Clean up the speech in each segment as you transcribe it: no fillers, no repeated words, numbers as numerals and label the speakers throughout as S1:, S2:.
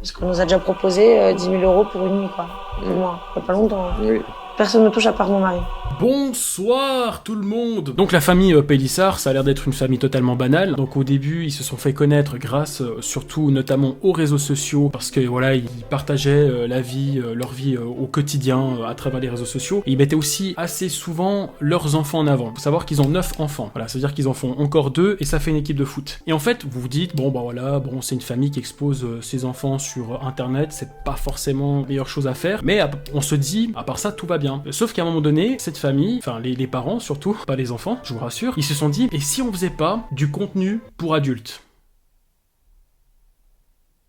S1: Parce qu'on nous a déjà proposé 10 000 € pour une nuit, quoi. Pour moi, il n'y a pas longtemps. Hein.
S2: Oui.
S1: Personne ne touche à part mon mari.
S3: Bonsoir tout le monde. Donc la famille Pélissard, ça a l'air d'être une famille totalement banale. Donc au début, ils se sont fait connaître grâce surtout notamment aux réseaux sociaux parce que voilà, ils partageaient la vie, leur vie au quotidien à travers les réseaux sociaux. Et ils mettaient aussi assez souvent leurs enfants en avant. Faut savoir qu'ils ont 9 enfants. Voilà, ça veut dire qu'ils en font encore 2 et ça fait une équipe de foot. Et en fait, vous vous dites bon bah voilà, bon c'est une famille qui expose ses enfants sur internet, c'est pas forcément la meilleure chose à faire, mais on se dit à part ça tout va bien. Sauf qu'à un moment donné, cette famille, enfin les parents surtout, pas les enfants, je vous rassure, ils se sont dit, et si on faisait pas du contenu pour adultes ?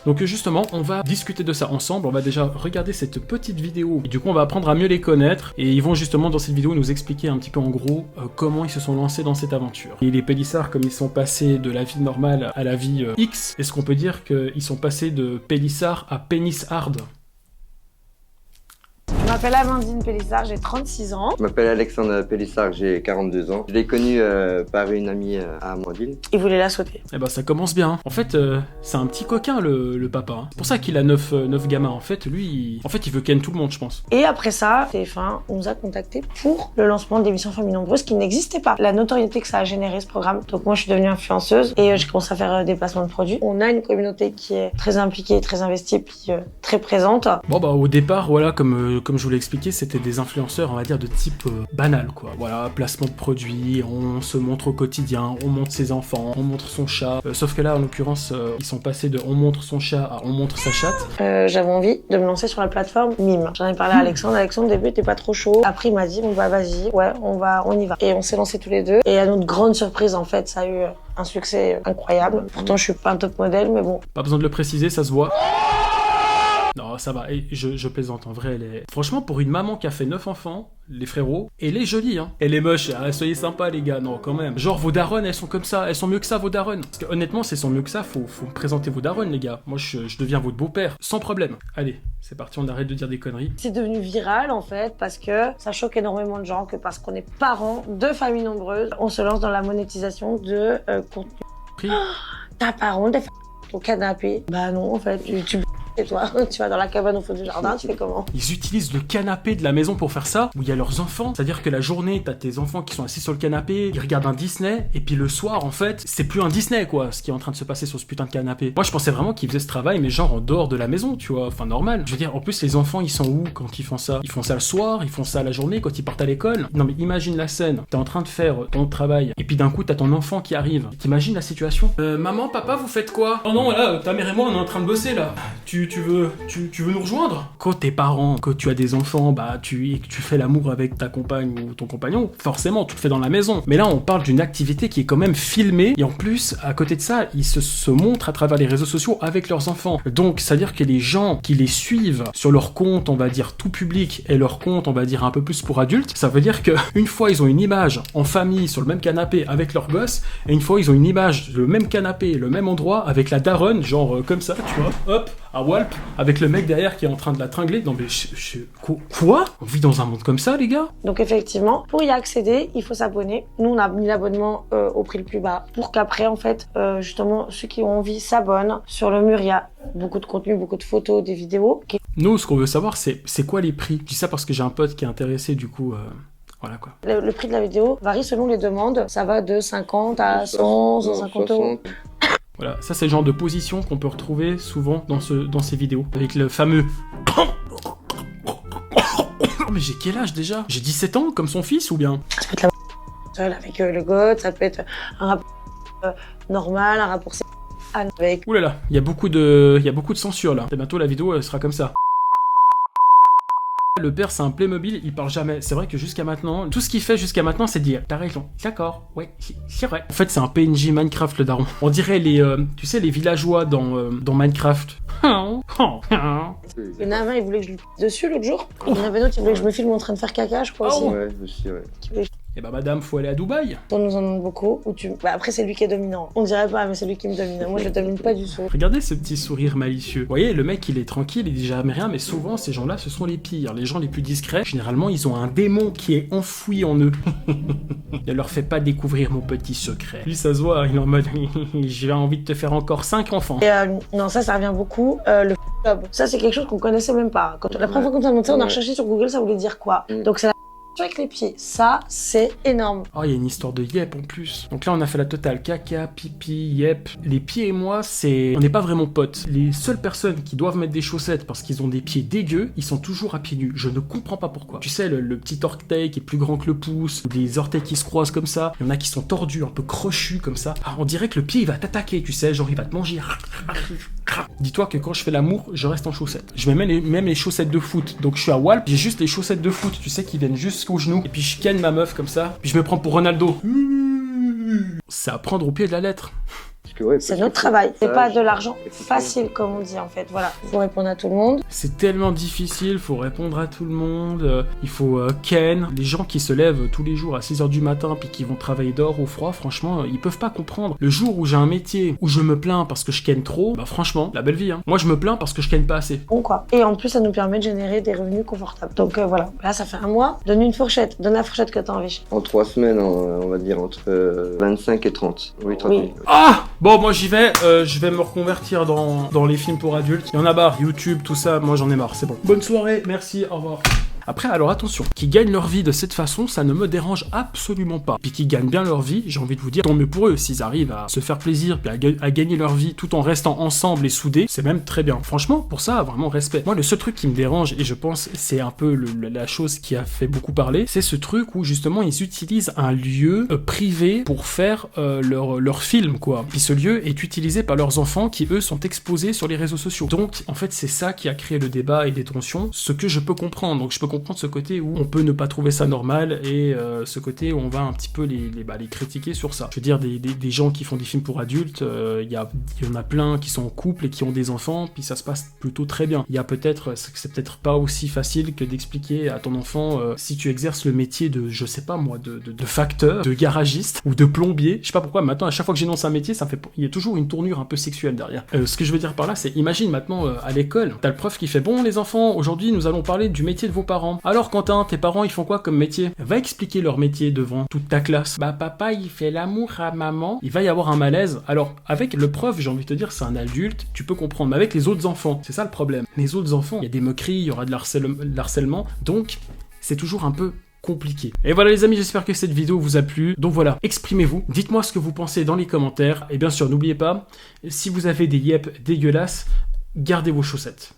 S3: Donc justement, on va discuter de ça ensemble, on va déjà regarder cette petite vidéo, et du coup on va apprendre à mieux les connaître, et ils vont justement dans cette vidéo nous expliquer un petit peu en gros comment ils se sont lancés dans cette aventure. Et les Pélissard, comme ils sont passés de la vie normale à la vie X, est-ce qu'on peut dire qu'ils sont passés de Pélissard à Pénis Hard ?
S1: Je m'appelle Amandine Pélissard, j'ai 36 ans.
S2: Je m'appelle Alexandre Pélissard, j'ai 42 ans. Je l'ai connu par une amie à Amandine.
S1: Il voulait la sauter.
S3: Eh ben ça commence bien. En fait, c'est un petit coquin le papa. Hein. C'est pour ça qu'il a 9 gamins. En fait, lui, il veut ken tout le monde, je pense.
S1: Et après ça, TF1 nous a contactés pour le lancement de l'émission Famille Nombreuse qui n'existait pas. La notoriété que ça a généré ce programme. Donc moi, je suis devenue influenceuse et j'ai commencé à faire des placements de produits. On a une communauté qui est très impliquée, très investie et puis très présente.
S3: Bon bah au départ, voilà, comme je vous l'ai expliqué, c'était des influenceurs, on va dire, de type banal, quoi. Voilà, placement de produits, on se montre au quotidien, on montre ses enfants, on montre son chat. Sauf que là, en l'occurrence, ils sont passés de on montre son chat à on montre sa chatte.
S1: J'avais envie de me lancer sur la plateforme Mime. J'en ai parlé à Alexandre. Alexandre, au début, était pas trop chaud. Après, il m'a dit, bon bah vas-y, ouais, on y va. Et on s'est lancés tous les deux. Et à notre grande surprise, en fait, ça a eu un succès incroyable. Pourtant, je suis pas un top modèle, mais bon.
S3: Pas besoin de le préciser, ça se voit. Non, ça va, et je plaisante, en vrai, elle est... Franchement, pour une maman qui a fait 9 enfants, les frérots, elle est jolie, hein. Elle est moche, hein. Soyez sympas, les gars, non, quand même. Genre, vos darons, elles sont comme ça, elles sont mieux que ça, vos darons. Parce que, honnêtement, si elles sont mieux que ça, faut me présenter vos darons, les gars. Moi, je deviens votre beau-père, sans problème. Allez, c'est parti, on arrête de dire des conneries.
S1: C'est devenu viral, en fait, parce que ça choque énormément de gens, que parce qu'on est parents de familles nombreuses, on se lance dans la monétisation de contenu. T'as pas honte de faire ton canapé? Bah non, en fait, tu et toi, tu vas dans la cabane au fond du jardin, tu fais comment?
S3: Ils utilisent le canapé de la maison pour faire ça, où il y a leurs enfants. C'est-à-dire que la journée, t'as tes enfants qui sont assis sur le canapé, ils regardent un Disney, et puis le soir, en fait, c'est plus un Disney, quoi, ce qui est en train de se passer sur ce putain de canapé. Moi, je pensais vraiment qu'ils faisaient ce travail, mais genre en dehors de la maison, tu vois, enfin normal. Je veux dire, en plus, les enfants, ils sont où quand ils font ça? Ils font ça le soir, ils font ça la journée, quand ils partent à l'école. Non mais imagine la scène, t'es en train de faire ton travail, et puis d'un coup, t'as ton enfant qui arrive. T'imagines la situation? Maman, papa, vous faites quoi? Oh non, là, ta mère et moi, on est en train de bosser, là. Tu veux nous rejoindre? Quand t'es parent, quand tu as des enfants, bah tu fais l'amour avec ta compagne ou ton compagnon, forcément tu le fais dans la maison. Mais là on parle d'une activité qui est quand même filmée, et en plus à côté de ça, ils se montrent à travers les réseaux sociaux avec leurs enfants. Donc c'est à dire que les gens qui les suivent sur leur compte, on va dire tout public, et leur compte, on va dire un peu plus pour adultes, ça veut dire que une fois ils ont une image en famille sur le même canapé avec leur gosse, et une fois ils ont une image le même canapé, le même endroit avec la daronne, genre comme ça, tu vois, hop, à Walp, avec le mec derrière qui est en train de la tringler. Non mais quoi? On vit dans un monde comme ça, les gars?
S1: Donc effectivement, pour y accéder, il faut s'abonner. Nous, on a mis l'abonnement au prix le plus bas pour qu'après, en fait, justement, ceux qui ont envie s'abonnent. Sur le mur, il y a beaucoup de contenu, beaucoup de photos, des vidéos.
S3: Nous, ce qu'on veut savoir, c'est quoi les prix? Je dis ça parce que j'ai un pote qui est intéressé, du coup... Voilà quoi.
S1: Le prix de la vidéo varie selon les demandes. Ça va de 50 à 100, 150 €.
S3: Voilà, ça c'est le genre de position qu'on peut retrouver souvent dans ces vidéos. Avec le fameux... Mais j'ai quel âge déjà? J'ai 17 ans, comme son fils, ou bien?
S1: Ça peut être la seule avec le goth, ça peut être un rapport normal, un rapport avec...
S3: Ouh là là, il y a beaucoup de censure là. Et bientôt la vidéo elle sera comme ça. Le père c'est un Playmobil, il parle jamais. C'est vrai que jusqu'à maintenant, tout ce qu'il fait jusqu'à maintenant c'est dire t'as raison, d'accord, ouais, c'est vrai. En fait c'est un PNJ Minecraft le daron. On dirait tu sais les villageois dans Minecraft. Il
S1: y en a un, il voulait que je lui pisse dessus l'autre jour. Il y en avait d'autres qui voulaient que je me filme en train de faire caca, je crois aussi.
S2: Ouais, aussi, ouais.
S3: Eh ben madame, faut aller à Dubaï.
S1: On nous en demande beaucoup. Après, c'est lui qui est dominant. On dirait pas, mais c'est lui qui me domine. Moi, je le domine pas du tout.
S3: Regardez ce petit sourire malicieux. Vous voyez, le mec, il est tranquille, il dit jamais rien, mais souvent, ces gens-là, ce sont les pires. Les gens les plus discrets, généralement, ils ont un démon qui est enfoui en eux. Ne leur fais pas découvrir mon petit secret. Lui, ça se voit, il est en mode, j'ai envie de te faire encore 5 enfants.
S1: Et non, ça revient beaucoup. Le job. Ça, c'est quelque chose qu'on connaissait même pas. La première fois qu'on t'a montré, on a recherché sur Google, ça voulait dire quoi. Donc, c'est la avec les pieds. Ça, c'est énorme.
S3: Oh, il y a une histoire de yep en plus. Donc là, on a fait la totale. Caca, pipi, yep. Les pieds et moi, on n'est pas vraiment potes. Les seules personnes qui doivent mettre des chaussettes parce qu'ils ont des pieds dégueux, ils sont toujours à pieds nus. Je ne comprends pas pourquoi. Tu sais, le petit orteil qui est plus grand que le pouce, ou des orteils qui se croisent comme ça. Il y en a qui sont tordus, un peu crochus comme ça. Ah, on dirait que le pied, il va t'attaquer, tu sais. Genre, il va te manger. Dis-toi que quand je fais l'amour, je reste en chaussettes. Je mets même les chaussettes de foot. Donc je suis à Walp, j'ai juste les chaussettes de foot, tu sais, qui viennent jusqu'au genou. Et puis je ken ma meuf comme ça. Puis je me prends pour Ronaldo. C'est à prendre au pied de la lettre.
S1: C'est notre travail, c'est pas de l'argent facile comme on dit en fait, voilà. Il faut répondre à tout le monde.
S3: C'est tellement difficile, faut répondre à tout le monde, il faut ken. Les gens qui se lèvent tous les jours à 6h du matin puis qui vont travailler dehors au froid, franchement, ils peuvent pas comprendre. Le jour où j'ai un métier où je me plains parce que je ken trop, bah franchement, la belle vie, hein. Moi je me plains parce que je ken pas assez.
S1: Bon quoi. Et en plus ça nous permet de générer des revenus confortables. Donc voilà, là ça fait un mois, donne une fourchette, donne la fourchette que t'as envie.
S2: En 3 semaines, on va dire entre 25 et 30. Oui, 30 000.
S3: Ah bon, moi j'y vais, je vais me reconvertir dans les films pour adultes. Il y en a marre, YouTube, tout ça, moi j'en ai marre, c'est bon. Bonne soirée, merci, au revoir. Après, alors attention, qui gagnent leur vie de cette façon, ça ne me dérange absolument pas. Puis qui gagnent bien leur vie, j'ai envie de vous dire, tant mieux pour eux, s'ils arrivent à se faire plaisir, puis à gagner leur vie tout en restant ensemble et soudés, c'est même très bien. Franchement, pour ça, vraiment respect. Moi, le seul truc qui me dérange, et je pense c'est un peu la chose qui a fait beaucoup parler, c'est ce truc où justement ils utilisent un lieu privé pour faire leur film, quoi. Puis ce lieu est utilisé par leurs enfants qui, eux, sont exposés sur les réseaux sociaux. Donc, en fait, c'est ça qui a créé le débat et des tensions, ce que je peux comprendre. Donc, je peux comprendre ce côté où on peut ne pas trouver ça normal et ce côté où on va un petit peu les critiquer sur ça. Je veux dire, des gens qui font des films pour adultes, il y en a plein qui sont en couple et qui ont des enfants, puis ça se passe plutôt très bien. Il y a c'est peut-être pas aussi facile que d'expliquer à ton enfant si tu exerces le métier de, je sais pas moi, de facteur, de garagiste ou de plombier. Je sais pas pourquoi, maintenant à chaque fois que j'énonce un métier, il y a toujours une tournure un peu sexuelle derrière. Ce que je veux dire par là, c'est imagine maintenant à l'école, t'as le prof qui fait bon les enfants, aujourd'hui nous allons parler du métier de vos parents. Alors Quentin, tes parents ils font quoi comme métier? Va expliquer leur métier devant toute ta classe. Bah papa il fait l'amour à maman. Il va y avoir un malaise. Alors avec le prof, j'ai envie de te dire c'est un adulte, tu peux comprendre. Mais avec les autres enfants, c'est ça le problème. Les autres enfants, il y a des moqueries, il y aura de l'harcèlement. Donc c'est toujours un peu compliqué. Et voilà les amis, j'espère que cette vidéo vous a plu. Donc voilà, exprimez-vous, dites-moi ce que vous pensez dans les commentaires. Et bien sûr, n'oubliez pas, si vous avez des yep dégueulasses, gardez vos chaussettes.